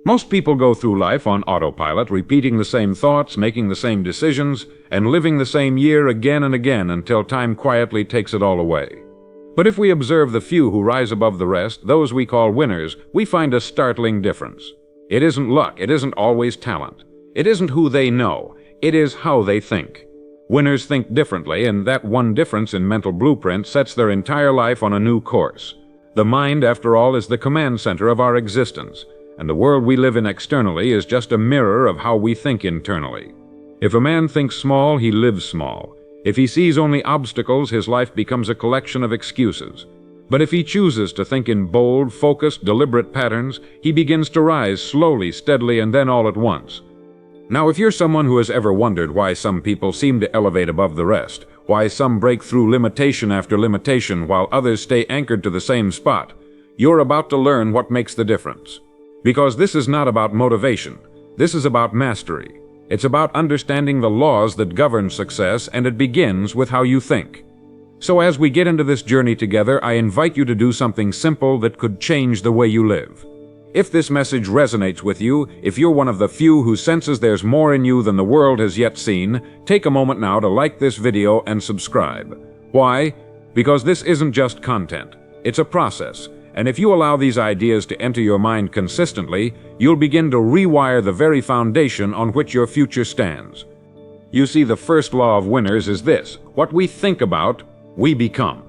Most people go through life on autopilot, repeating the same thoughts, making the same decisions, and living the same year again and again until time quietly takes it all away. But if we observe the few who rise above the rest, those we call winners, we find a startling difference. It isn't luck, it isn't always talent. It isn't who they know, it is how they think. Winners think differently, and that one difference in mental blueprint sets their entire life on a new course. The mind, after all, is the command center of our existence, and the world we live in externally is just a mirror of how we think internally. If a man thinks small, he lives small. If he sees only obstacles, his life becomes a collection of excuses. But if he chooses to think in bold, focused, deliberate patterns, he begins to rise slowly, steadily, and then all at once. Now, if you're someone who has ever wondered why some people seem to elevate above the rest, why some break through limitation after limitation while others stay anchored to the same spot, you're about to learn what makes the difference. Because this is not about motivation. This is about mastery. It's about understanding the laws that govern success, and it begins with how you think. So as we get into this journey together, I invite you to do something simple that could change the way you live. If this message resonates with you, if you're one of the few who senses there's more in you than the world has yet seen, take a moment now to like this video and subscribe. Why? Because this isn't just content. It's a process. And if you allow these ideas to enter your mind consistently, you'll begin to rewire the very foundation on which your future stands. You see, the first law of winners is this: what we think about, we become.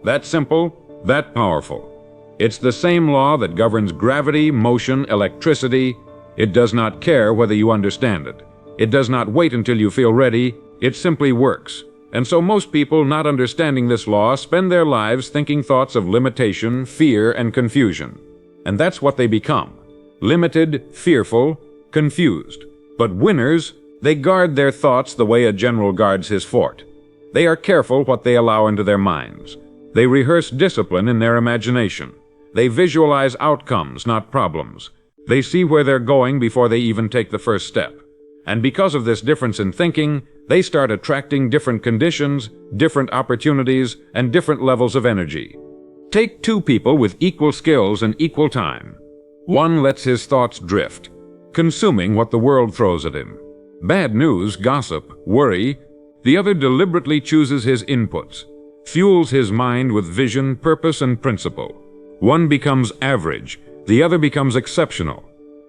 That simple, that powerful. It's the same law that governs gravity, motion, electricity. It does not care whether you understand it. It does not wait until you feel ready. It simply works. And so most people, not understanding this law, spend their lives thinking thoughts of limitation, fear, and confusion. And that's what they become: limited, fearful, confused. But winners, they guard their thoughts the way a general guards his fort. They are careful what they allow into their minds. They rehearse discipline in their imagination. They visualize outcomes, not problems. They see where they're going before they even take the first step. And because of this difference in thinking, they start attracting different conditions, different opportunities, and different levels of energy. Take two people with equal skills and equal time. One lets his thoughts drift, consuming what the world throws at him. Bad news, gossip, worry. The other deliberately chooses his inputs, fuels his mind with vision, purpose, and principle. One becomes average, the other becomes exceptional.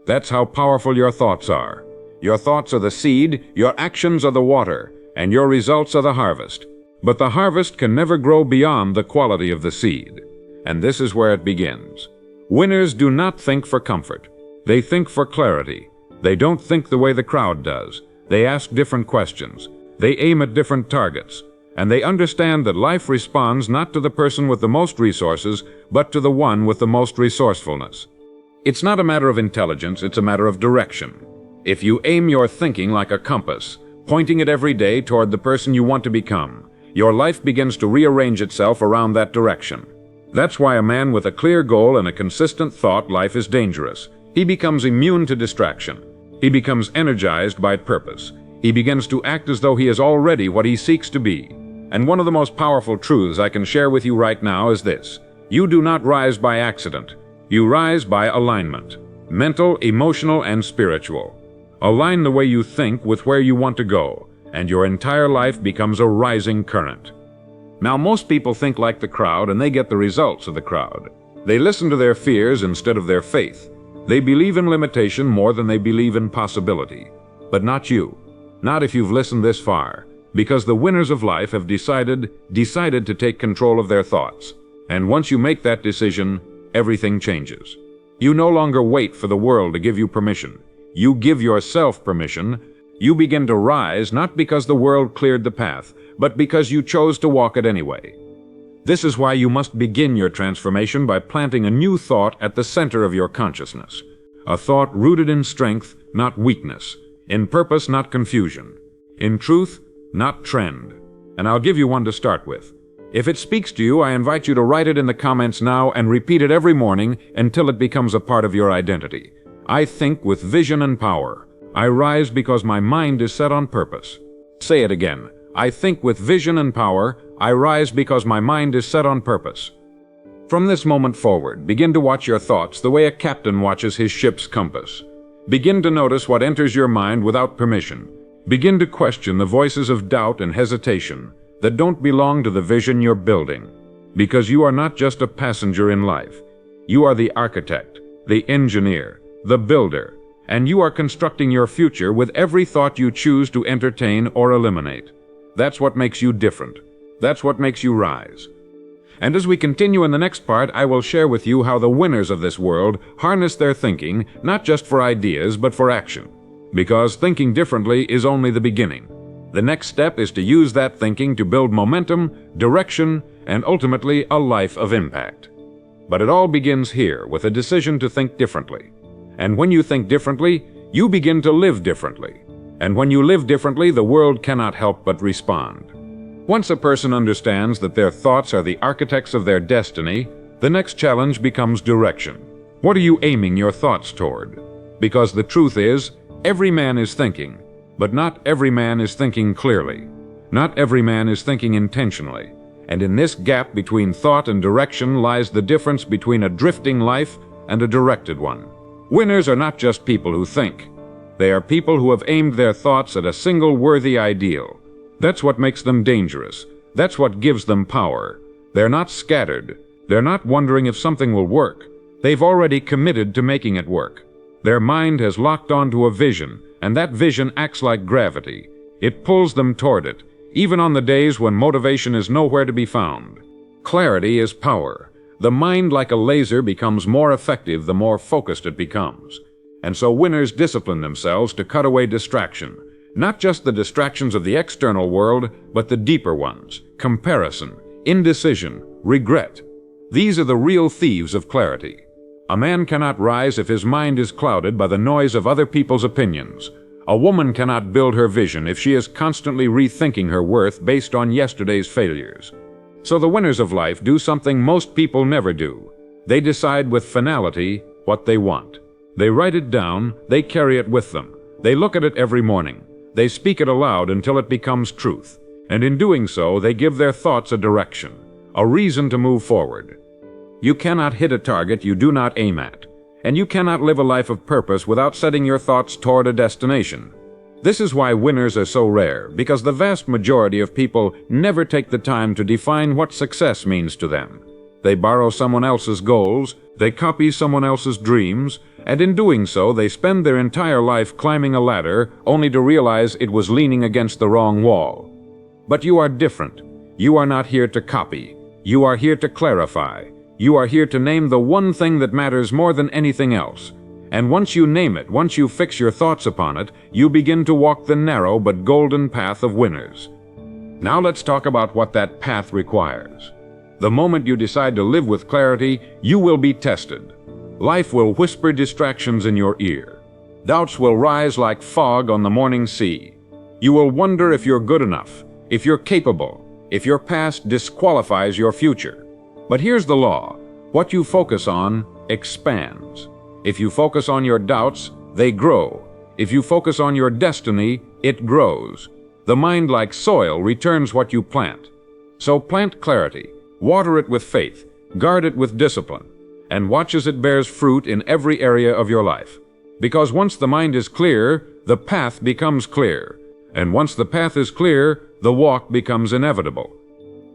That's how powerful your thoughts are. Your thoughts are the seed, your actions are the water, and your results are the harvest. But the harvest can never grow beyond the quality of the seed. And this is where it begins. Winners do not think for comfort. They think for clarity. They don't think the way the crowd does. They ask different questions. They aim at different targets. And they understand that life responds not to the person with the most resources, but to the one with the most resourcefulness. It's not a matter of intelligence, it's a matter of direction. If you aim your thinking like a compass, pointing it every day toward the person you want to become, your life begins to rearrange itself around that direction. That's why a man with a clear goal and a consistent thought life is dangerous. He becomes immune to distraction. He becomes energized by purpose. He begins to act as though he is already what he seeks to be. And one of the most powerful truths I can share with you right now is this: you do not rise by accident. You rise by alignment, mental, emotional, and spiritual. Align the way you think with where you want to go, and your entire life becomes a rising current. Now, most people think like the crowd, and they get the results of the crowd. They listen to their fears instead of their faith. They believe in limitation more than they believe in possibility. But not you. Not if you've listened this far. Because the winners of life have decided to take control of their thoughts. And once you make that decision, everything changes. You no longer wait for the world to give you permission. You give yourself permission. You begin to rise not because the world cleared the path, but because you chose to walk it anyway. This is why you must begin your transformation by planting a new thought at the center of your consciousness. A thought rooted in strength, not weakness. In purpose, not confusion. In truth, not trend. And I'll give you one to start with. If it speaks to you, I invite you to write it in the comments now and repeat it every morning until it becomes a part of your identity. I think with vision and power. I rise because my mind is set on purpose. Say it again. I think with vision and power. I rise because my mind is set on purpose. From this moment forward, begin to watch your thoughts the way a captain watches his ship's compass. Begin to notice what enters your mind without permission. Begin to question the voices of doubt and hesitation that don't belong to the vision you're building. Because you are not just a passenger in life. You are the architect, the engineer, the builder, and you are constructing your future with every thought you choose to entertain or eliminate. That's what makes you different. That's what makes you rise. And as we continue in the next part, I will share with you how the winners of this world harness their thinking, not just for ideas, but for action. Because thinking differently is only the beginning. The next step is to use that thinking to build momentum, direction, and ultimately a life of impact. But it all begins here with a decision to think differently. And when you think differently, you begin to live differently. And when you live differently, the world cannot help but respond. Once a person understands that their thoughts are the architects of their destiny, the next challenge becomes direction. What are you aiming your thoughts toward? Because the truth is, every man is thinking, but not every man is thinking clearly. Not every man is thinking intentionally. And in this gap between thought and direction lies the difference between a drifting life and a directed one. Winners are not just people who think. They are people who have aimed their thoughts at a single worthy ideal. That's what makes them dangerous. That's what gives them power. They're not scattered. They're not wondering if something will work. They've already committed to making it work. Their mind has locked onto a vision, and that vision acts like gravity. It pulls them toward it, even on the days when motivation is nowhere to be found. Clarity is power. The mind, like a laser, becomes more effective the more focused it becomes. And so winners discipline themselves to cut away distraction. Not just the distractions of the external world, but the deeper ones: comparison, indecision, regret. These are the real thieves of clarity. A man cannot rise if his mind is clouded by the noise of other people's opinions. A woman cannot build her vision if she is constantly rethinking her worth based on yesterday's failures. So the winners of life do something most people never do. They decide with finality what they want. They write it down, they carry it with them. They look at it every morning. They speak it aloud until it becomes truth. And in doing so, they give their thoughts a direction, a reason to move forward. You cannot hit a target you do not aim at. And you cannot live a life of purpose without setting your thoughts toward a destination. This is why winners are so rare, because the vast majority of people never take the time to define what success means to them. They borrow someone else's goals, they copy someone else's dreams, and in doing so they spend their entire life climbing a ladder only to realize it was leaning against the wrong wall. But you are different. You are not here to copy. You are here to clarify. You are here to name the one thing that matters more than anything else. And once you name it, once you fix your thoughts upon it, you begin to walk the narrow but golden path of winners. Now let's talk about what that path requires. The moment you decide to live with clarity, you will be tested. Life will whisper distractions in your ear. Doubts will rise like fog on the morning sea. You will wonder if you're good enough, if you're capable, if your past disqualifies your future. But here's the law. What you focus on expands. If you focus on your doubts, they grow. If you focus on your destiny, it grows. The mind, like soil, returns what you plant. So plant clarity, water it with faith, guard it with discipline, and watch as it bears fruit in every area of your life. Because once the mind is clear, the path becomes clear. And once the path is clear, the walk becomes inevitable.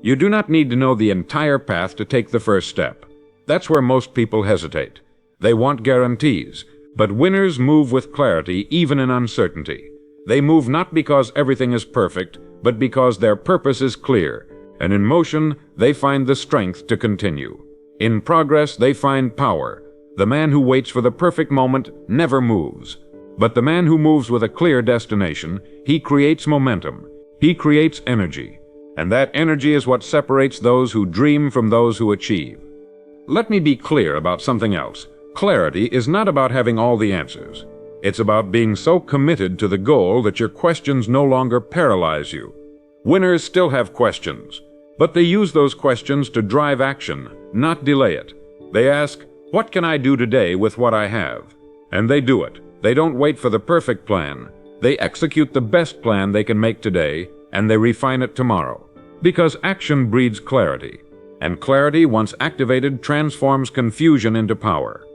You do not need to know the entire path to take the first step. That's where most people hesitate. They want guarantees. But winners move with clarity even in uncertainty. They move not because everything is perfect, but because their purpose is clear. And in motion, they find the strength to continue. In progress, they find power. The man who waits for the perfect moment never moves. But the man who moves with a clear destination, he creates momentum. He creates energy. And that energy is what separates those who dream from those who achieve. Let me be clear about something else. Clarity is not about having all the answers. It's about being so committed to the goal that your questions no longer paralyze you. Winners still have questions, but they use those questions to drive action, not delay it. They ask, what can I do today with what I have? And they do it. They don't wait for the perfect plan. They execute the best plan they can make today, and they refine it tomorrow. Because action breeds clarity, and clarity, once activated, transforms confusion into power.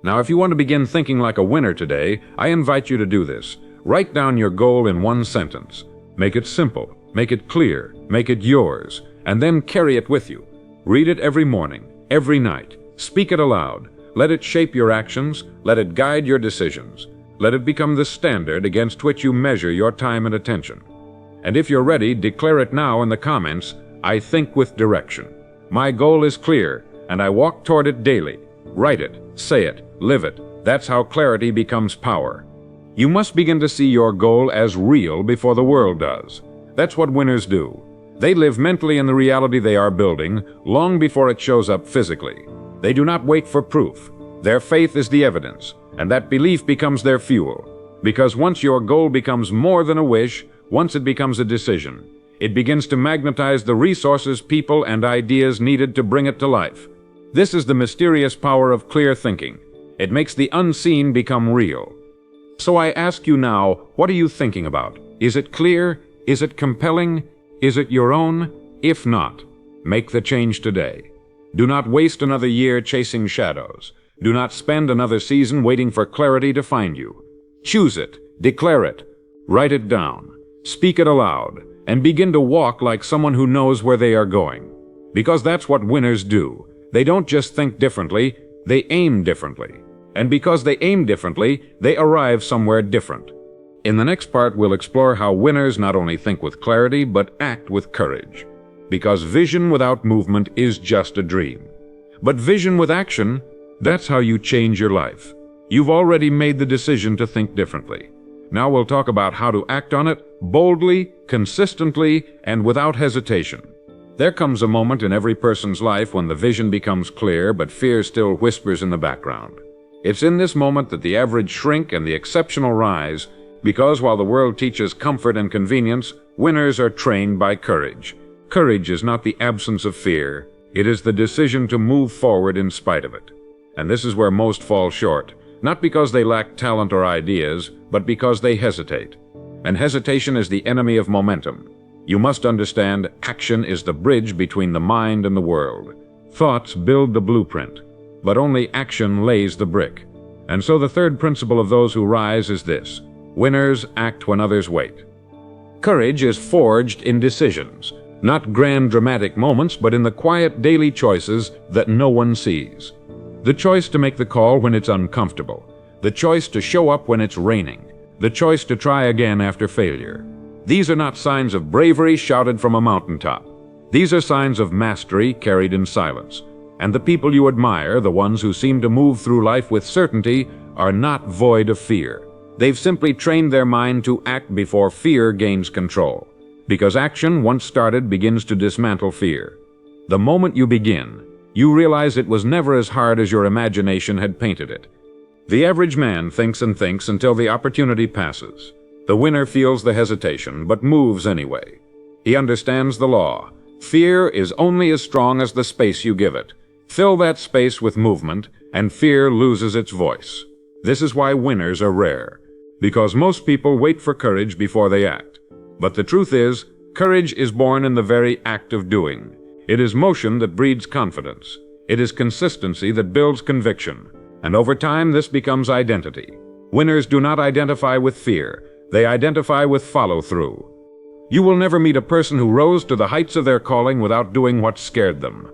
Now, if you want to begin thinking like a winner today, I invite you to do this. Write down your goal in one sentence. Make it simple, make it clear, make it yours, and then carry it with you. Read it every morning, every night. Speak it aloud. Let it shape your actions. Let it guide your decisions. Let it become the standard against which you measure your time and attention. And if you're ready, declare it now in the comments. I think with direction. My goal is clear, and I walk toward it daily. Write it, say it, live it. That's how clarity becomes power. You must begin to see your goal as real before the world does. That's what winners do. They live mentally in the reality they are building long before it shows up physically. They do not wait for proof. Their faith is the evidence, and that belief becomes their fuel. Because once your goal becomes more than a wish, once it becomes a decision, it begins to magnetize the resources, people, and ideas needed to bring it to life. This is the mysterious power of clear thinking. It makes the unseen become real. So I ask you now, what are you thinking about? Is it clear? Is it compelling? Is it your own? If not, make the change today. Do not waste another year chasing shadows. Do not spend another season waiting for clarity to find you. Choose it, declare it, write it down, speak it aloud, and begin to walk like someone who knows where they are going. Because that's what winners do. They don't just think differently, they aim differently. And because they aim differently, they arrive somewhere different. In the next part, we'll explore how winners not only think with clarity, but act with courage. Because vision without movement is just a dream. But vision with action, that's how you change your life. You've already made the decision to think differently. Now we'll talk about how to act on it boldly, consistently, and without hesitation. There comes a moment in every person's life when the vision becomes clear, but fear still whispers in the background. It's in this moment that the average shrink and the exceptional rise, because while the world teaches comfort and convenience, winners are trained by courage. Courage is not the absence of fear, it is the decision to move forward in spite of it. And this is where most fall short, not because they lack talent or ideas, but because they hesitate. And hesitation is the enemy of momentum. You must understand, action is the bridge between the mind and the world. Thoughts build the blueprint, but only action lays the brick. And so the third principle of those who rise is this: winners act when others wait. Courage is forged in decisions, not grand dramatic moments, but in the quiet daily choices that no one sees. The choice to make the call when it's uncomfortable, the choice to show up when it's raining, the choice to try again after failure. These are not signs of bravery shouted from a mountaintop. These are signs of mastery carried in silence. And the people you admire, the ones who seem to move through life with certainty, are not void of fear. They've simply trained their mind to act before fear gains control. Because action, once started, begins to dismantle fear. The moment you begin, you realize it was never as hard as your imagination had painted it. The average man thinks and thinks until the opportunity passes. The winner feels the hesitation, but moves anyway. He understands the law. Fear is only as strong as the space you give it. Fill that space with movement, and fear loses its voice. This is why winners are rare. Because most people wait for courage before they act. But the truth is, courage is born in the very act of doing. It is motion that breeds confidence. It is consistency that builds conviction. And over time, this becomes identity. Winners do not identify with fear. They identify with follow-through. You will never meet a person who rose to the heights of their calling without doing what scared them.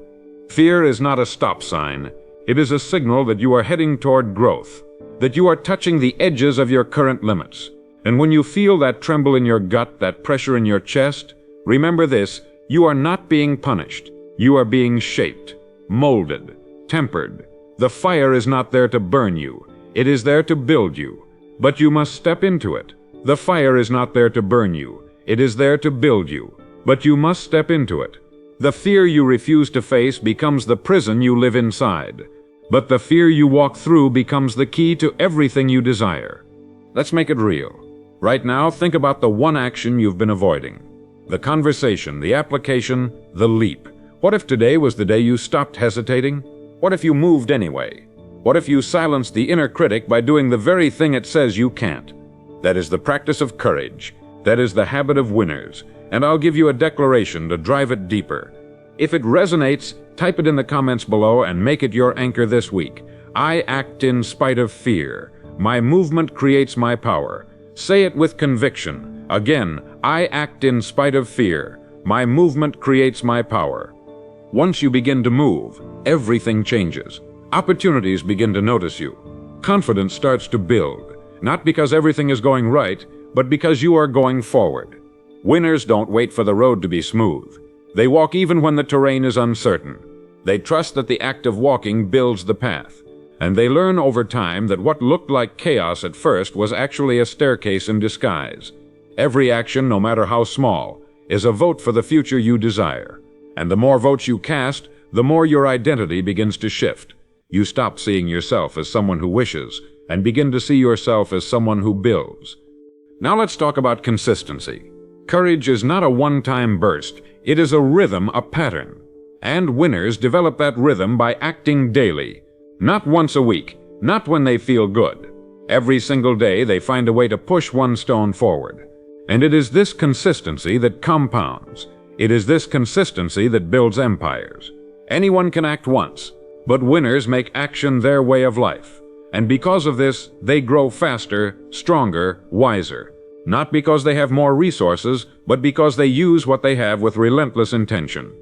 Fear is not a stop sign. It is a signal that you are heading toward growth, that you are touching the edges of your current limits. And when you feel that tremble in your gut, that pressure in your chest, remember this: you are not being punished. You are being shaped, molded, tempered. The fire is not there to burn you. It is there to build you. But you must step into it. The fire is not there to burn you. It is there to build you. But you must step into it. The fear you refuse to face becomes the prison you live inside. But the fear you walk through becomes the key to everything you desire. Let's make it real. Right now, think about the one action you've been avoiding. The conversation, the application, the leap. What if today was the day you stopped hesitating? What if you moved anyway? What if you silenced the inner critic by doing the very thing it says you can't? That is the practice of courage. That is the habit of winners. And I'll give you a declaration to drive it deeper. If it resonates, type it in the comments below and make it your anchor this week. I act in spite of fear. My movement creates my power. Say it with conviction. Again, I act in spite of fear. My movement creates my power. Once you begin to move, everything changes. Opportunities begin to notice you. Confidence starts to build, not because everything is going right, but because you are going forward. Winners don't wait for the road to be smooth. They walk even when the terrain is uncertain. They trust that the act of walking builds the path. And they learn over time that what looked like chaos at first was actually a staircase in disguise. Every action, no matter how small, is a vote for the future you desire. And the more votes you cast, the more your identity begins to shift. You stop seeing yourself as someone who wishes, and begin to see yourself as someone who builds. Now let's talk about consistency. Courage is not a one-time burst. It is a rhythm, a pattern. And winners develop that rhythm by acting daily. Not once a week, not when they feel good. Every single day they find a way to push one stone forward. And it is this consistency that compounds. It is this consistency that builds empires. Anyone can act once, but winners make action their way of life. And because of this, they grow faster, stronger, wiser. Not because they have more resources, but because they use what they have with relentless intention.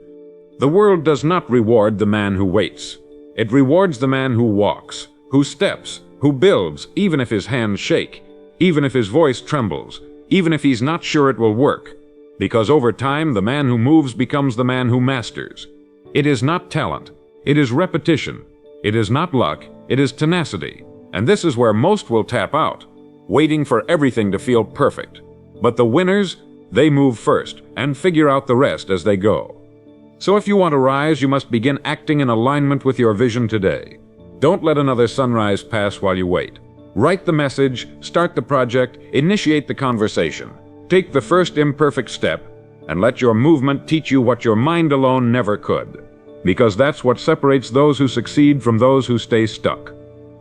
The world does not reward the man who waits. It rewards the man who walks, who steps, who builds, even if his hands shake, even if his voice trembles, even if he's not sure it will work. Because over time, the man who moves becomes the man who masters. It is not talent. It is repetition. It is not luck. It is tenacity. And this is where most will tap out, waiting for everything to feel perfect. But the winners, they move first and figure out the rest as they go. So if you want to rise, you must begin acting in alignment with your vision today. Don't let another sunrise pass while you wait. Write the message, start the project, initiate the conversation. Take the first imperfect step, and let your movement teach you what your mind alone never could. Because that's what separates those who succeed from those who stay stuck.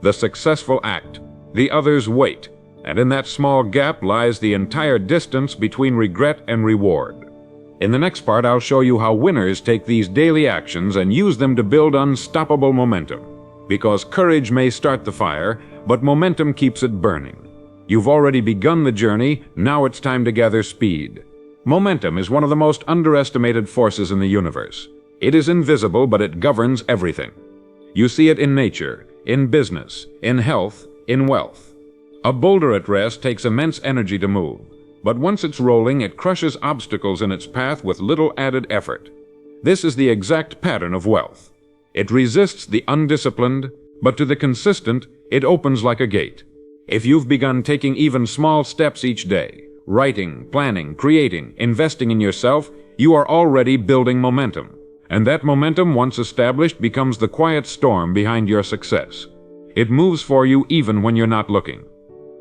The successful act, the others wait, and in that small gap lies the entire distance between regret and reward. In the next part, I'll show you how winners take these daily actions and use them to build unstoppable momentum. Because courage may start the fire, but momentum keeps it burning. You've already begun the journey, now it's time to gather speed. Momentum is one of the most underestimated forces in the universe. It is invisible, but it governs everything. You see it in nature, in business, in health, in wealth. A boulder at rest takes immense energy to move. But once it's rolling, it crushes obstacles in its path with little added effort. This is the exact pattern of wealth. It resists the undisciplined, but to the consistent, it opens like a gate. If you've begun taking even small steps each day, writing, planning, creating, investing in yourself, you are already building momentum. And that momentum, once established, becomes the quiet storm behind your success. It moves for you even when you're not looking.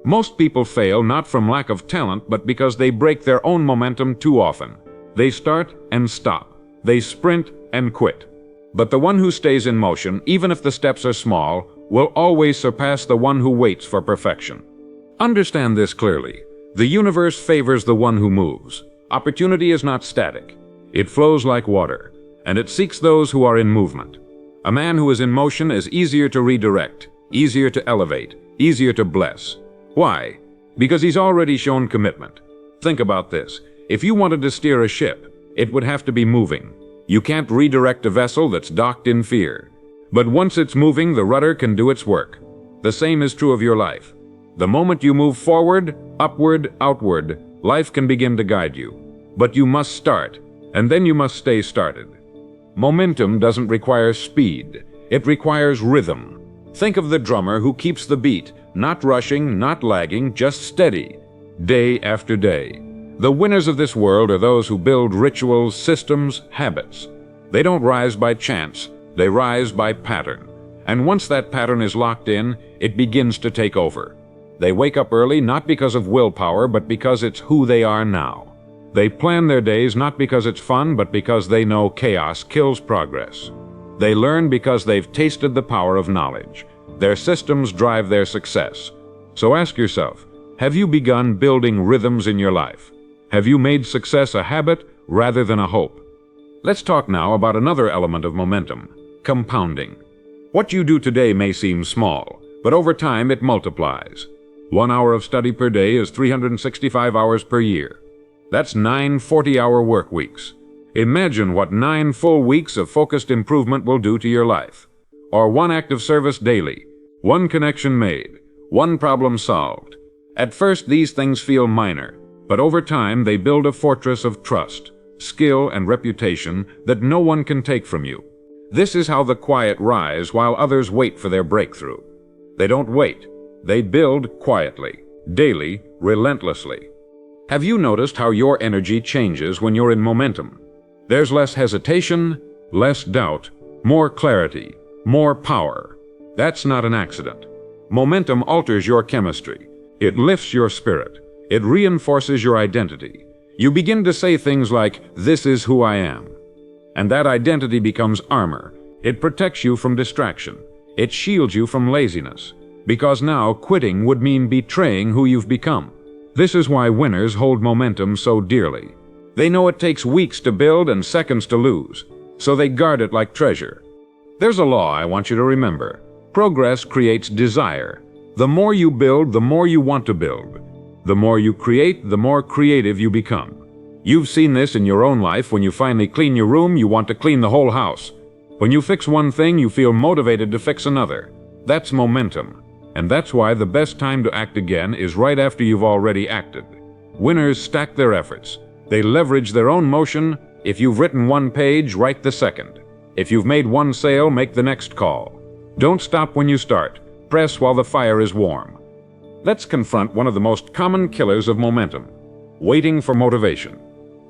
Most people fail not from lack of talent, but because they break their own momentum too often. They start and stop. They sprint and quit. But the one who stays in motion, even if the steps are small, will always surpass the one who waits for perfection. Understand this clearly. The universe favors the one who moves. Opportunity is not static. It flows like water, and it seeks those who are in movement. A man who is in motion is easier to redirect, easier to elevate, easier to bless. Why? Because he's already shown commitment. Think about this. If you wanted to steer a ship, it would have to be moving. You can't redirect a vessel that's docked in fear. But once it's moving, the rudder can do its work. The same is true of your life. The moment you move forward, upward, outward, life can begin to guide you. But you must start, and then you must stay started. Momentum doesn't require speed. It requires rhythm. Think of the drummer who keeps the beat, not rushing, not lagging, just steady, day after day. The winners of this world are those who build rituals, systems, habits. They don't rise by chance, they rise by pattern. And once that pattern is locked in, it begins to take over. They wake up early not because of willpower, but because it's who they are now. They plan their days not because it's fun, but because they know chaos kills progress. They learn because they've tasted the power of knowledge. Their systems drive their success. So ask yourself, have you begun building rhythms in your life? Have you made success a habit rather than a hope? Let's talk now about another element of momentum, compounding. What you do today may seem small, but over time it multiplies. 1 hour of study per day is 365 hours per year. That's 9 40-hour work weeks. Imagine what 9 full weeks of focused improvement will do to your life. Or 1 act of service daily, 1 connection made, 1 problem solved. At first, these things feel minor, but over time they build a fortress of trust, skill, and reputation that no one can take from you. This is how the quiet rise while others wait for their breakthrough. They don't wait. They build quietly, daily, relentlessly. Have you noticed how your energy changes when you're in momentum? There's less hesitation, less doubt, more clarity, more power. That's not an accident. Momentum alters your chemistry. It lifts your spirit. It reinforces your identity. You begin to say things like, "This is who I am." And that identity becomes armor. It protects you from distraction. It shields you from laziness. Because now quitting would mean betraying who you've become. This is why winners hold momentum so dearly. They know it takes weeks to build and seconds to lose, so they guard it like treasure. There's a law I want you to remember. Progress creates desire. The more you build, the more you want to build. The more you create, the more creative you become. You've seen this in your own life. When you finally clean your room, you want to clean the whole house. When you fix one thing, you feel motivated to fix another. That's momentum. And that's why the best time to act again is right after you've already acted. Winners stack their efforts. They leverage their own motion. If you've written 1 page, write the second. If you've made 1 sale, make the next call. Don't stop when you start. Press while the fire is warm. Let's confront one of the most common killers of momentum: waiting for motivation.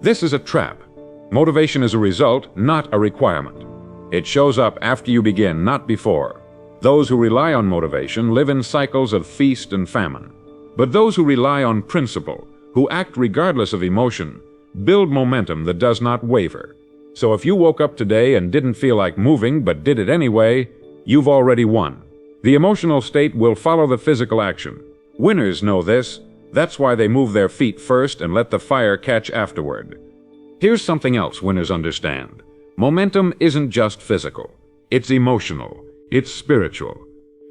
This is a trap. Motivation is a result, not a requirement. It shows up after you begin, not before. Those who rely on motivation live in cycles of feast and famine. But those who rely on principle, who act regardless of emotion, build momentum that does not waver. So if you woke up today and didn't feel like moving but did it anyway, you've already won. The emotional state will follow the physical action. Winners know this. That's why they move their feet first and let the fire catch afterward. Here's something else winners understand. Momentum isn't just physical. It's emotional. It's spiritual.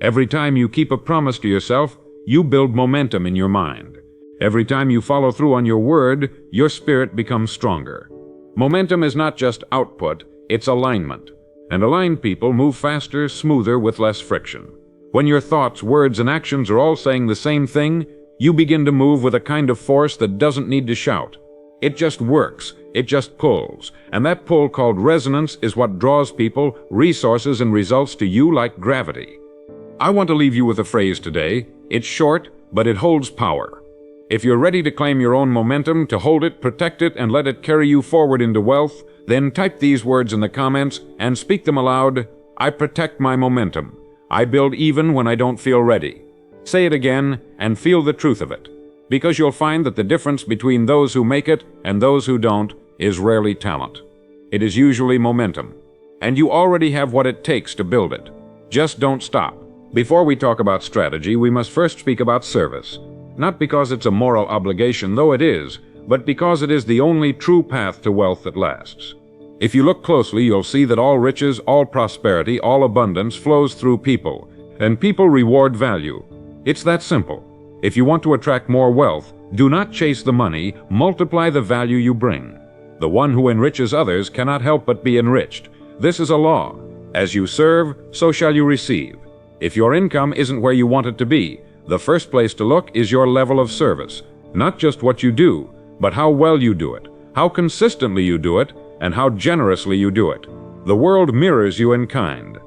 Every time you keep a promise to yourself, you build momentum in your mind. Every time you follow through on your word, your spirit becomes stronger. Momentum is not just output, it's alignment. And aligned people move faster, smoother, with less friction. When your thoughts, words, and actions are all saying the same thing, you begin to move with a kind of force that doesn't need to shout. It just works. It just pulls. And that pull, called resonance, is what draws people, resources, and results to you like gravity. I want to leave you with a phrase today. It's short, but it holds power. If you're ready to claim your own momentum, to hold it, protect it, and let it carry you forward into wealth, then type these words in the comments and speak them aloud. I protect my momentum. I build even when I don't feel ready. Say it again and feel the truth of it, because you'll find that the difference between those who make it and those who don't is rarely talent. It is usually momentum, and you already have what it takes to build it. Just don't stop. Before we talk about strategy, we must first speak about service. Not because it's a moral obligation, though it is, but because it is the only true path to wealth that lasts. If you look closely, you'll see that all riches, all prosperity, all abundance flows through people, and people reward value. It's that simple. If you want to attract more wealth, do not chase the money, multiply the value you bring. The one who enriches others cannot help but be enriched. This is a law. As you serve, so shall you receive. If your income isn't where you want it to be, the first place to look is your level of service. Not just what you do, but how well you do it, how consistently you do it, and how generously you do it. The world mirrors you in kind.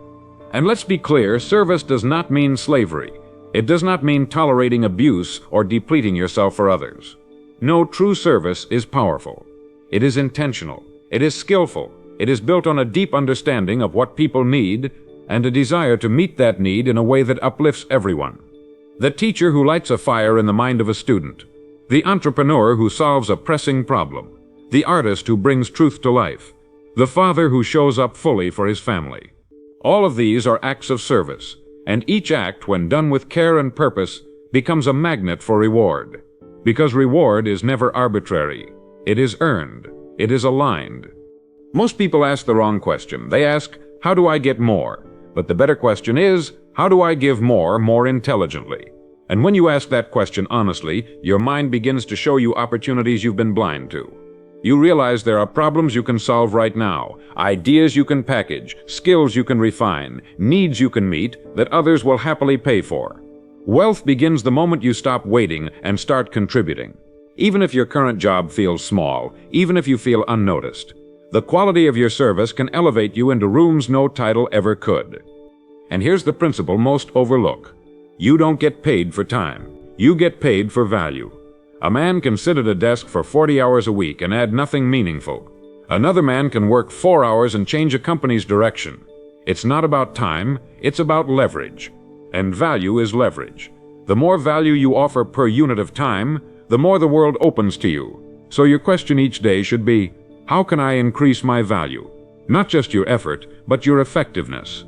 And let's be clear, service does not mean slavery. It does not mean tolerating abuse or depleting yourself for others. No, true service is powerful. It is intentional. It is skillful. It is built on a deep understanding of what people need and a desire to meet that need in a way that uplifts everyone. The teacher who lights a fire in the mind of a student. The entrepreneur who solves a pressing problem. The artist who brings truth to life. The father who shows up fully for his family. All of these are acts of service, and each act, when done with care and purpose, becomes a magnet for reward. Because reward is never arbitrary. It is earned. It is aligned. Most people ask the wrong question. They ask, how do I get more? But the better question is, how do I give more intelligently? And when you ask that question honestly, your mind begins to show you opportunities you've been blind to. You realize there are problems you can solve right now, ideas you can package, skills you can refine, needs you can meet that others will happily pay for. Wealth begins the moment you stop waiting and start contributing. Even if your current job feels small, even if you feel unnoticed, the quality of your service can elevate you into rooms no title ever could. And here's the principle most overlook. You don't get paid for time. You get paid for value. A man can sit at a desk for 40 hours a week and add nothing meaningful. Another man can work 4 hours and change a company's direction. It's not about time, it's about leverage. And value is leverage. The more value you offer per unit of time, the more the world opens to you. So your question each day should be, how can I increase my value? Not just your effort, but your effectiveness.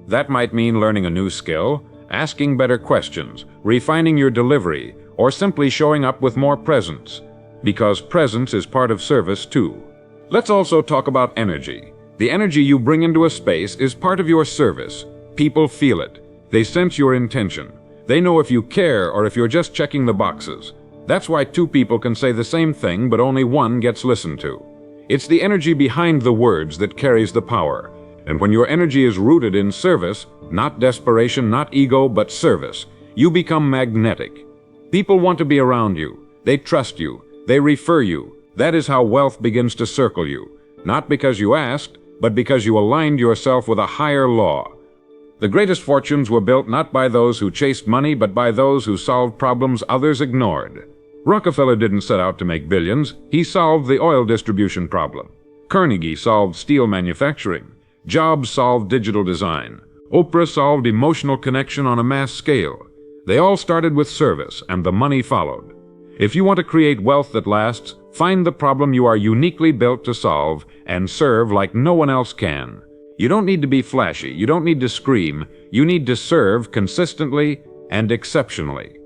That might mean learning a new skill, asking better questions, refining your delivery, or simply showing up with more presence. Because presence is part of service too. Let's also talk about energy. The energy you bring into a space is part of your service. People feel it. They sense your intention. They know if you care or if you're just checking the boxes. That's why two people can say the same thing, but only one gets listened to. It's the energy behind the words that carries the power. And when your energy is rooted in service, not desperation, not ego, but service, you become magnetic. People want to be around you. They trust you. They refer you. That is how wealth begins to circle you. Not because you asked, but because you aligned yourself with a higher law. The greatest fortunes were built not by those who chased money, but by those who solved problems others ignored. Rockefeller didn't set out to make billions. He solved the oil distribution problem. Carnegie solved steel manufacturing. Jobs solved digital design. Oprah solved emotional connection on a mass scale. They all started with service, and the money followed. If you want to create wealth that lasts, find the problem you are uniquely built to solve and serve like no one else can. You don't need to be flashy. You don't need to scream. You need to serve consistently and exceptionally.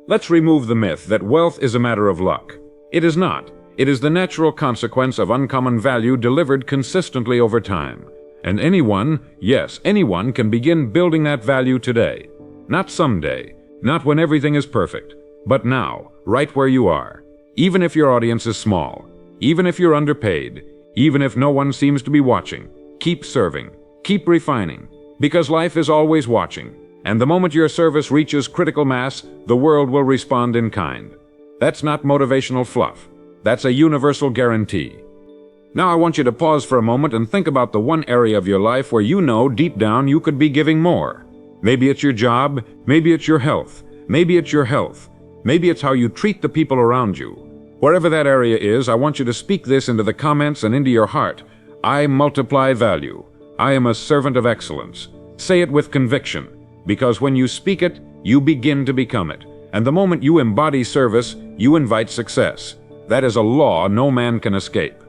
Let's remove the myth that wealth is a matter of luck. It is not. It is the natural consequence of uncommon value delivered consistently over time. And anyone, yes, anyone can begin building that value today. Not someday, not when everything is perfect, but now, right where you are. Even if your audience is small, even if you're underpaid, even if no one seems to be watching, keep serving, keep refining, because life is always watching. And the moment your service reaches critical mass, the world will respond in kind. That's not motivational fluff. That's a universal guarantee. Now I want you to pause for a moment and think about the one area of your life where you know deep down you could be giving more. Maybe it's your job, maybe it's your health, maybe it's your health, maybe it's how you treat the people around you. Wherever that area is, I want you to speak this into the comments and into your heart. I multiply value. I am a servant of excellence. Say it with conviction. Because when you speak it, you begin to become it. And the moment you embody service, you invite success. That is a law no man can escape.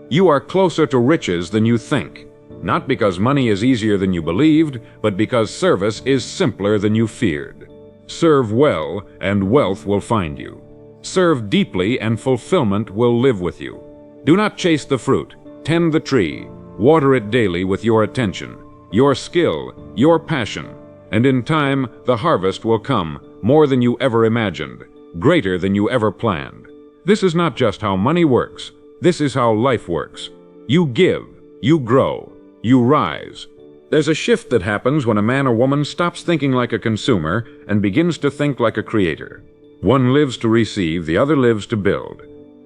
You are closer to riches than you think. Not because money is easier than you believed, but because service is simpler than you feared. Serve well, and wealth will find you. Serve deeply, and fulfillment will live with you. Do not chase the fruit. Tend the tree. Water it daily with your attention, your skill, your passion. And in time, the harvest will come, more than you ever imagined, greater than you ever planned. This is not just how money works. This is how life works. You give, you grow, you rise. There's a shift that happens when a man or woman stops thinking like a consumer and begins to think like a creator. One lives to receive, the other lives to build.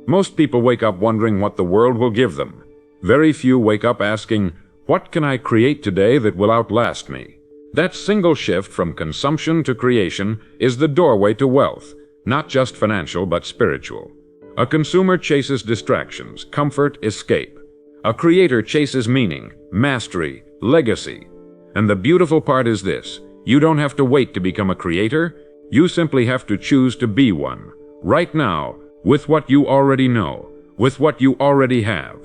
Most people wake up wondering what the world will give them. Very few wake up asking, what can I create today that will outlast me? That single shift from consumption to creation is the doorway to wealth, not just financial but spiritual. A consumer chases distractions, comfort, escape. A creator chases meaning, mastery, legacy. And the beautiful part is this: you don't have to wait to become a creator. You simply have to choose to be one, right now, with what you already know, with what you already have.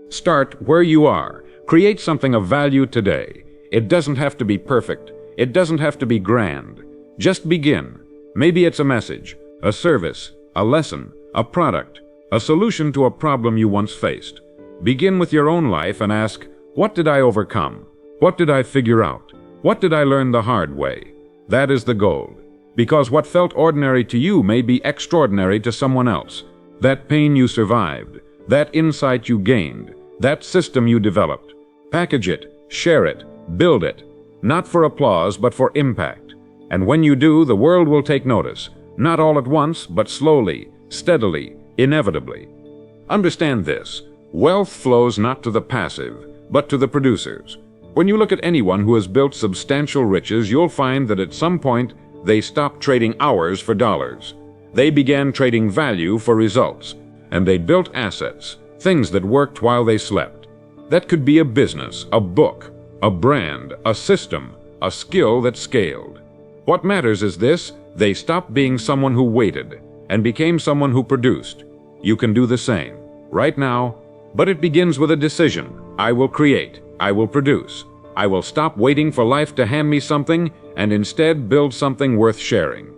Start where you are. Create something of value today. It doesn't have to be perfect. It doesn't have to be grand. Just begin. Maybe it's a message, a service, a lesson, a product, a solution to a problem you once faced. Begin with your own life and ask, what did I overcome? What did I figure out? What did I learn the hard way? That is the gold. Because what felt ordinary to you may be extraordinary to someone else. That pain you survived, that insight you gained, that system you developed. Package it, share it, build it. Not for applause, but for impact. And when you do, the world will take notice. Not all at once, but slowly, steadily, inevitably. Understand this. Wealth flows not to the passive, but to the producers. When you look at anyone who has built substantial riches, you'll find that at some point they stopped trading hours for dollars. They began trading value for results, and they built assets, things that worked while they slept. That could be a business, a book, a brand, a system, a skill that scaled. What matters is this: they stopped being someone who waited and became someone who produced. You can do the same, right now, but it begins with a decision. I will create. I will produce. I will stop waiting for life to hand me something and instead build something worth sharing.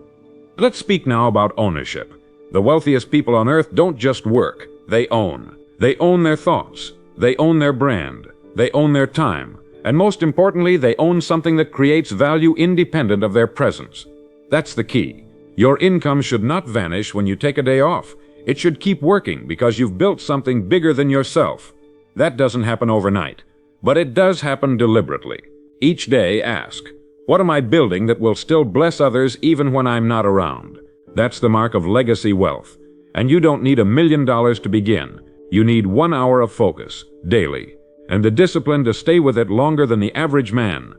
Let's speak now about ownership. The wealthiest people on earth don't just work, they own. They own their thoughts. They own their brand. They own their time. And most importantly, they own something that creates value independent of their presence. That's the key. Your income should not vanish when you take a day off. It should keep working because you've built something bigger than yourself. That doesn't happen overnight, but it does happen deliberately. Each day ask, what am I building that will still bless others even when I'm not around? That's the mark of legacy wealth. And you don't need $1 million to begin. You need 1 hour of focus, daily, and the discipline to stay with it longer than the average man.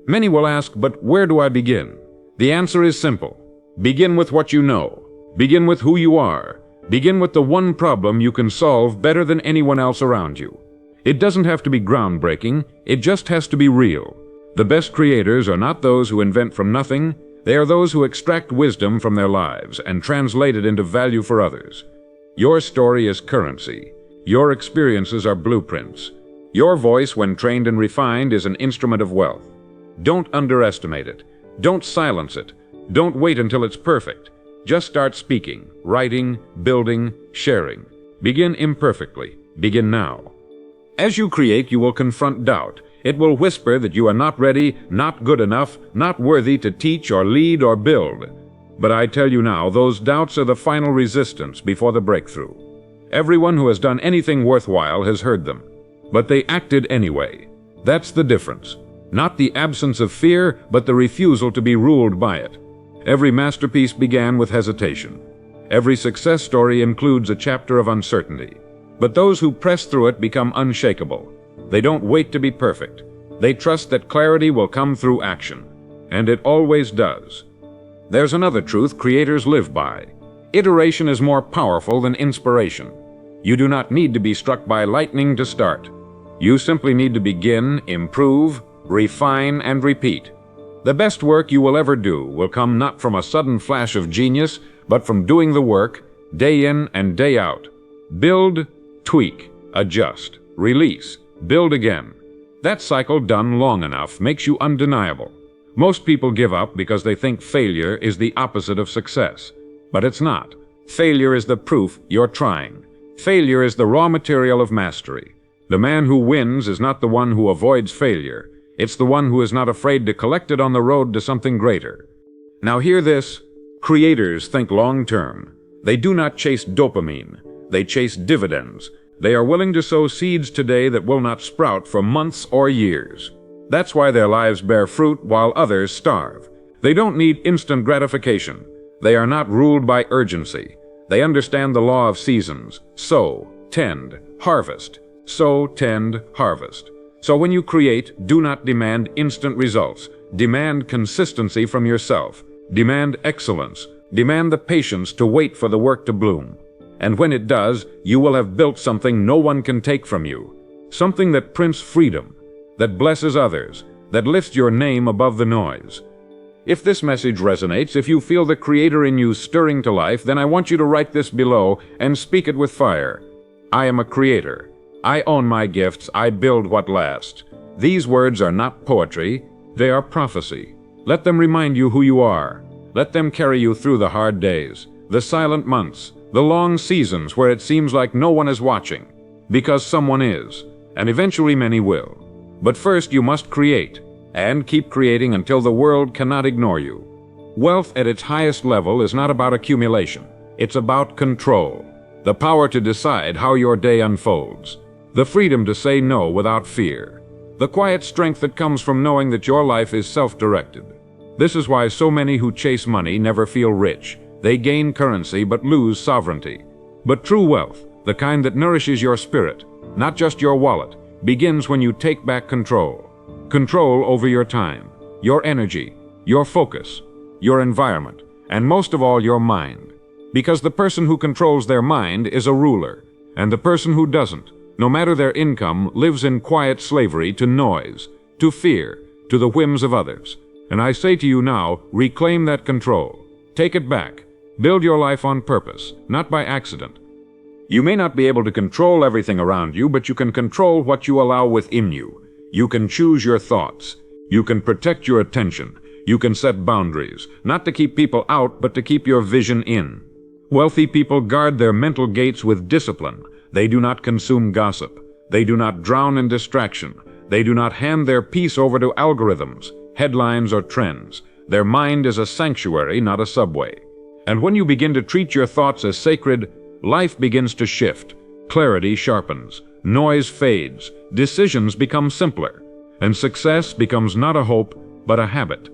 Many will ask, but where do I begin? The answer is simple. Begin with what you know. Begin with who you are. Begin with the one problem you can solve better than anyone else around you. It doesn't have to be groundbreaking, it just has to be real. The best creators are not those who invent from nothing, they are those who extract wisdom from their lives and translate it into value for others. Your story is currency. Your experiences are blueprints. Your voice, when trained and refined, is an instrument of wealth. Don't underestimate it. Don't silence it. Don't wait until it's perfect. Just start speaking, writing, building, sharing. Begin imperfectly. Begin now. As you create, you will confront doubt. It will whisper that you are not ready, not good enough, not worthy to teach or lead or build. But I tell you now, those doubts are the final resistance before the breakthrough. Everyone who has done anything worthwhile has heard them. But they acted anyway. That's the difference. Not the absence of fear, but the refusal to be ruled by it. Every masterpiece began with hesitation. Every success story includes a chapter of uncertainty. But those who press through it become unshakable. They don't wait to be perfect. They trust that clarity will come through action. And it always does. There's another truth creators live by. Iteration is more powerful than inspiration. You do not need to be struck by lightning to start. You simply need to begin, improve, refine, and repeat. The best work you will ever do will come not from a sudden flash of genius, but from doing the work, day in and day out. Build, tweak, adjust, release, build again. That cycle done long enough makes you undeniable. Most people give up because they think failure is the opposite of success. But it's not. Failure is the proof you're trying. Failure is the raw material of mastery. The man who wins is not the one who avoids failure. It's the one who is not afraid to collect it on the road to something greater. Now hear this. Creators think long-term. They do not chase dopamine. They chase dividends. They are willing to sow seeds today that will not sprout for months or years. That's why their lives bear fruit while others starve. They don't need instant gratification. They are not ruled by urgency. They understand the law of seasons. Sow, tend, harvest. Sow, tend, harvest. So when you create, do not demand instant results. Demand consistency from yourself. Demand excellence. Demand the patience to wait for the work to bloom. And when it does, you will have built something no one can take from you. Something that prints freedom, that blesses others, that lifts your name above the noise. If this message resonates, if you feel the Creator in you stirring to life, then I want you to write this below and speak it with fire. I am a creator. I own my gifts. I build what lasts. These words are not poetry. They are prophecy. Let them remind you who you are. Let them carry you through the hard days, the silent months, the long seasons where it seems like no one is watching. Because someone is, and eventually many will. But first you must create. and keep creating until the world cannot ignore you. Wealth at its highest level is not about accumulation. It's about control. The power to decide how your day unfolds. The freedom to say no without fear. The quiet strength that comes from knowing that your life is self-directed. This is why so many who chase money never feel rich. They gain currency but lose sovereignty. But true wealth, the kind that nourishes your spirit, not just your wallet, begins when you take back control. Control over your time, your energy, your focus, your environment, and most of all your mind. Because the person who controls their mind is a ruler, and the person who doesn't, no matter their income, lives in quiet slavery to noise, to fear, to the whims of others. And I say to you now, reclaim that control. Take it back. Build your life on purpose, not by accident. You may not be able to control everything around you, but you can control what you allow within you. You can choose your thoughts. You can protect your attention. You can set boundaries, not to keep people out, but to keep your vision in. Wealthy people guard their mental gates with discipline. They do not consume gossip. They do not drown in distraction. They do not hand their peace over to algorithms, headlines, or trends. Their mind is a sanctuary, not a subway. And when you begin to treat your thoughts as sacred, life begins to shift. Clarity sharpens. Noise fades. Decisions become simpler. And success becomes not a hope, but a habit.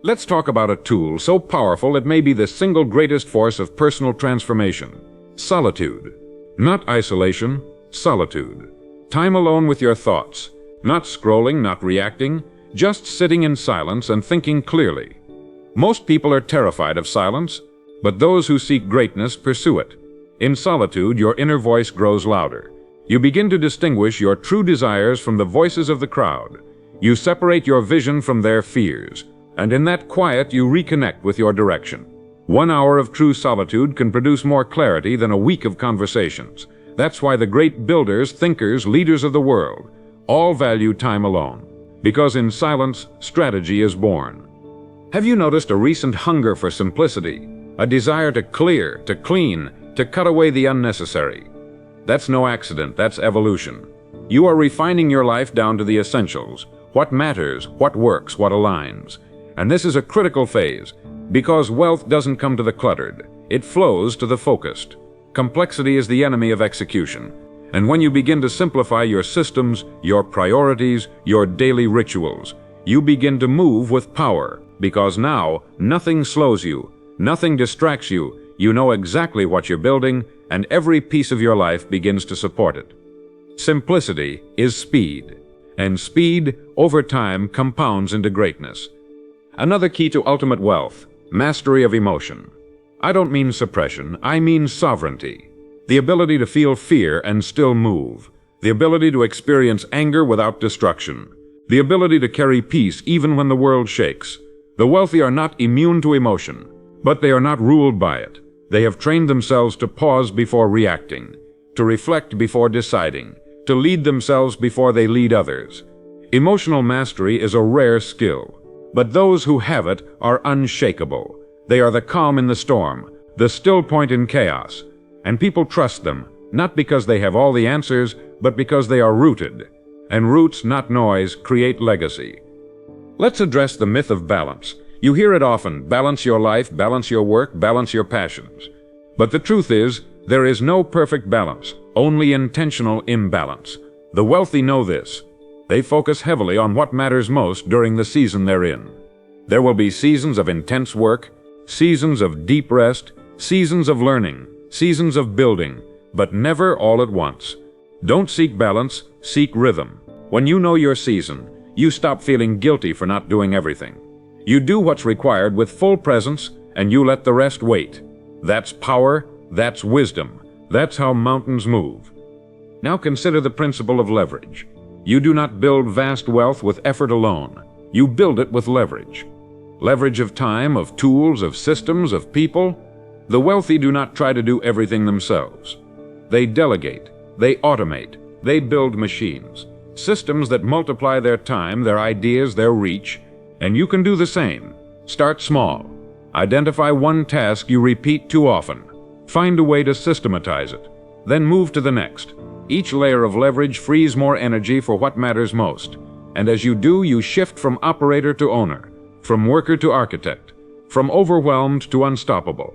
Let's talk about a tool so powerful it may be the single greatest force of personal transformation. Solitude. Not isolation, solitude. Time alone with your thoughts. Not scrolling, not reacting, just sitting in silence and thinking clearly. Most people are terrified of silence, but those who seek greatness pursue it. In solitude, your inner voice grows louder. You begin to distinguish your true desires from the voices of the crowd. You separate your vision from their fears. And in that quiet, you reconnect with your direction. 1 hour of true solitude can produce more clarity than a week of conversations. That's why the great builders, thinkers, leaders of the world all value time alone. Because in silence, strategy is born. Have you noticed a recent hunger for simplicity? A desire to clear, to clean, to cut away the unnecessary? That's no accident, that's evolution. You are refining your life down to the essentials. What matters, what works, what aligns. And this is a critical phase, because wealth doesn't come to the cluttered. It flows to the focused. Complexity is the enemy of execution. And when you begin to simplify your systems, your priorities, your daily rituals, you begin to move with power, because now nothing slows you, nothing distracts you. You know exactly what you're building, and every piece of your life begins to support it. Simplicity is speed, and speed, over time, compounds into greatness. Another key to ultimate wealth, mastery of emotion. I don't mean suppression, I mean sovereignty. The ability to feel fear and still move. The ability to experience anger without destruction. The ability to carry peace even when the world shakes. The wealthy are not immune to emotion, but they are not ruled by it. They have trained themselves to pause before reacting, to reflect before deciding, to lead themselves before they lead others. Emotional mastery is a rare skill. But those who have it are unshakable. They are the calm in the storm, the still point in chaos. And people trust them, not because they have all the answers, but because they are rooted. And roots, not noise, create legacy. Let's address the myth of balance. You hear it often: balance your life, balance your work, balance your passions. But the truth is, there is no perfect balance, only intentional imbalance. The wealthy know this. They focus heavily on what matters most during the season they're in. There will be seasons of intense work, seasons of deep rest, seasons of learning, seasons of building, but never all at once. Don't seek balance, seek rhythm. When you know your season, you stop feeling guilty for not doing everything. You do what's required with full presence, and you let the rest wait. That's power, that's wisdom, that's how mountains move. Now consider the principle of leverage. You do not build vast wealth with effort alone. You build it with leverage. Leverage of time, of tools, of systems, of people. The wealthy do not try to do everything themselves. They delegate, they automate, they build machines, systems that multiply their time, their ideas, their reach, and you can do the same. Start small. Identify one task you repeat too often. Find a way to systematize it. Then move to the next. Each layer of leverage frees more energy for what matters most. And as you do, you shift from operator to owner, from worker to architect, from overwhelmed to unstoppable.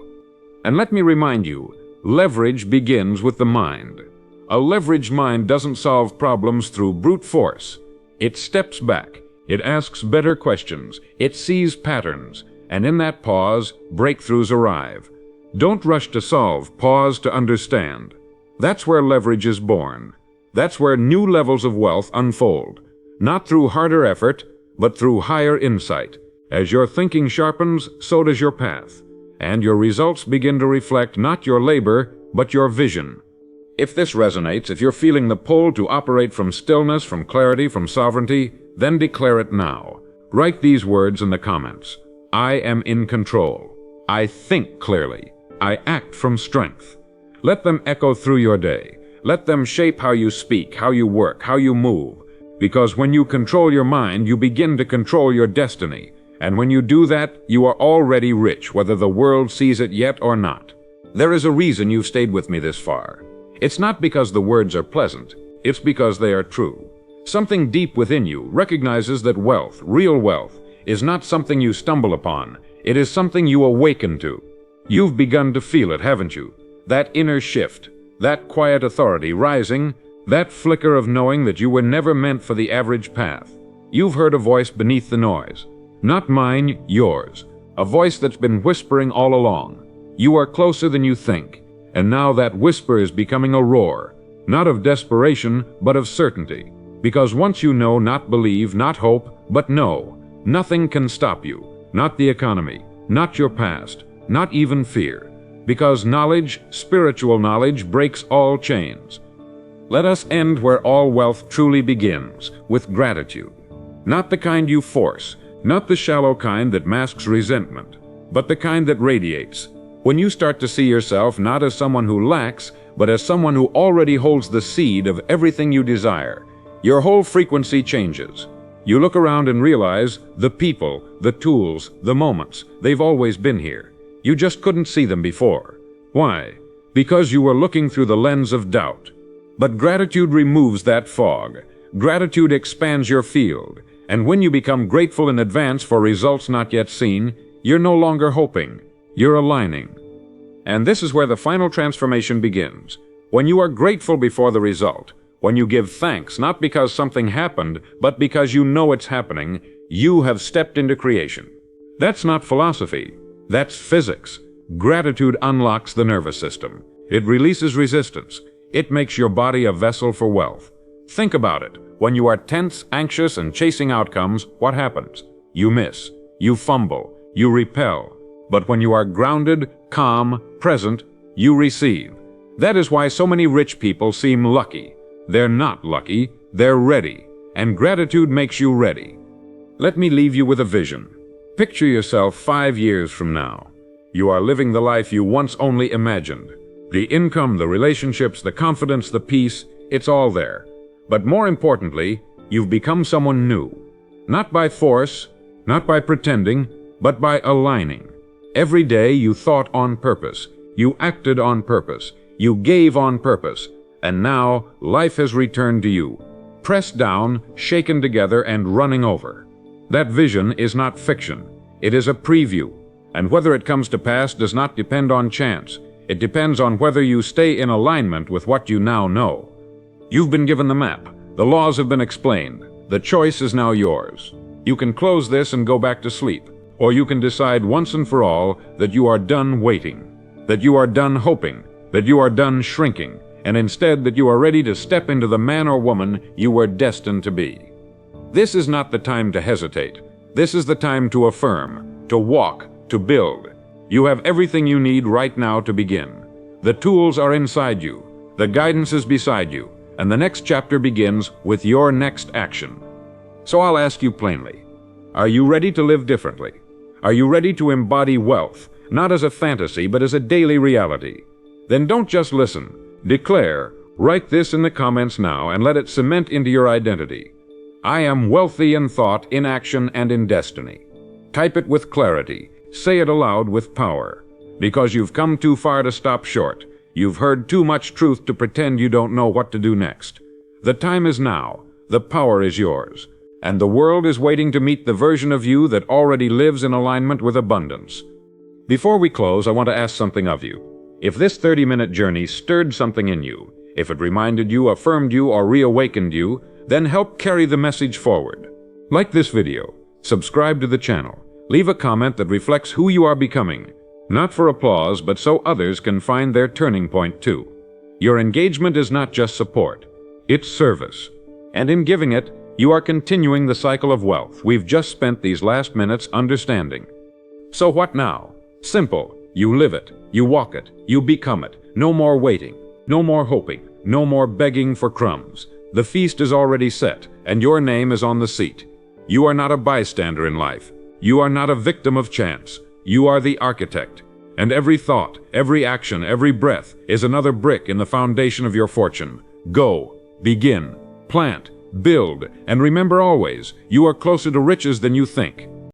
And let me remind you, leverage begins with the mind. A leveraged mind doesn't solve problems through brute force. It steps back. It asks better questions. It sees patterns. And in that pause, breakthroughs arrive. Don't rush to solve, pause to understand. That's where leverage is born. That's where new levels of wealth unfold. Not through harder effort, but through higher insight. As your thinking sharpens, so does your path. And your results begin to reflect not your labor, but your vision. If this resonates, if you're feeling the pull to operate from stillness, from clarity, from sovereignty, then declare it now. Write these words in the comments. I am in control. I think clearly. I act from strength. Let them echo through your day. Let them shape how you speak, how you work, how you move. Because when you control your mind, you begin to control your destiny. And when you do that, you are already rich, whether the world sees it yet or not. There is a reason you've stayed with me this far. It's not because the words are pleasant. It's because they are true. Something deep within you recognizes that wealth, real wealth, is not something you stumble upon. It is something you awaken to. You've begun to feel it, haven't you? That inner shift, that quiet authority rising, that flicker of knowing that you were never meant for the average path. You've heard a voice beneath the noise. Not mine, yours. A voice that's been whispering all along. You are closer than you think. And now that whisper is becoming a roar. Not of desperation, but of certainty. Because once you know, not believe, not hope, but know, nothing can stop you. Not the economy, not your past, not even fear. Because knowledge, spiritual knowledge, breaks all chains. Let us end where all wealth truly begins, with gratitude. Not the kind you force, not the shallow kind that masks resentment, but the kind that radiates. When you start to see yourself not as someone who lacks, but as someone who already holds the seed of everything you desire, your whole frequency changes. You look around and realize the people, the tools, the moments, they've always been here. You just couldn't see them before. Why? Because you were looking through the lens of doubt. But gratitude removes that fog. Gratitude expands your field. And when you become grateful in advance for results not yet seen, you're no longer hoping. You're aligning. And this is where the final transformation begins. When you are grateful before the result, when you give thanks not because something happened, but because you know it's happening, you have stepped into creation. That's not philosophy. That's physics. Gratitude unlocks the nervous system. It releases resistance. It makes your body a vessel for wealth. Think about it. When you are tense, anxious, and chasing outcomes, what happens? You miss. You fumble. You repel. But when you are grounded, calm, present, you receive. That is why so many rich people seem lucky. They're not lucky, they're ready. And gratitude makes you ready. Let me leave you with a vision. Picture yourself 5 years from now. You are living the life you once only imagined. The income, the relationships, the confidence, the peace, it's all there. But more importantly, you've become someone new. Not by force, not by pretending, but by aligning. Every day you thought on purpose. You acted on purpose. You gave on purpose. And now life has returned to you. Pressed down, shaken together, and running over. That vision is not fiction. It is a preview. And whether it comes to pass does not depend on chance. It depends on whether you stay in alignment with what you now know. You've been given the map. The laws have been explained. The choice is now yours. You can close this and go back to sleep. Or you can decide once and for all that you are done waiting, that you are done hoping, that you are done shrinking, and instead that you are ready to step into the man or woman you were destined to be. This is not the time to hesitate. This is the time to affirm, to walk, to build. You have everything you need right now to begin. The tools are inside you. The guidance is beside you. And the next chapter begins with your next action. So I'll ask you plainly, are you ready to live differently? Are you ready to embody wealth, not as a fantasy, but as a daily reality? Then don't just listen. Declare. Write this in the comments now and let it cement into your identity. I am wealthy in thought, in action, and in destiny. Type it with clarity. Say it aloud with power. Because you've come too far to stop short. You've heard too much truth to pretend you don't know what to do next. The time is now. The power is yours. and the world is waiting to meet the version of you that already lives in alignment with abundance. Before we close, I want to ask something of you. If this 30-minute journey stirred something in you, if it reminded you, affirmed you, or reawakened you, then help carry the message forward. Like this video, subscribe to the channel, leave a comment that reflects who you are becoming, not for applause, but so others can find their turning point too. Your engagement is not just support, it's service. And in giving it, you are continuing the cycle of wealth we've just spent these last minutes understanding. So what now? Simple. You live it, you walk it, you become it. No more waiting, no more hoping, no more begging for crumbs. The feast is already set, and your name is on the seat. You are not a bystander in life. You are not a victim of chance. You are the architect. And every thought, every action, every breath is another brick in the foundation of your fortune. Go, begin, plant, build, and remember always, you are closer to riches than you think.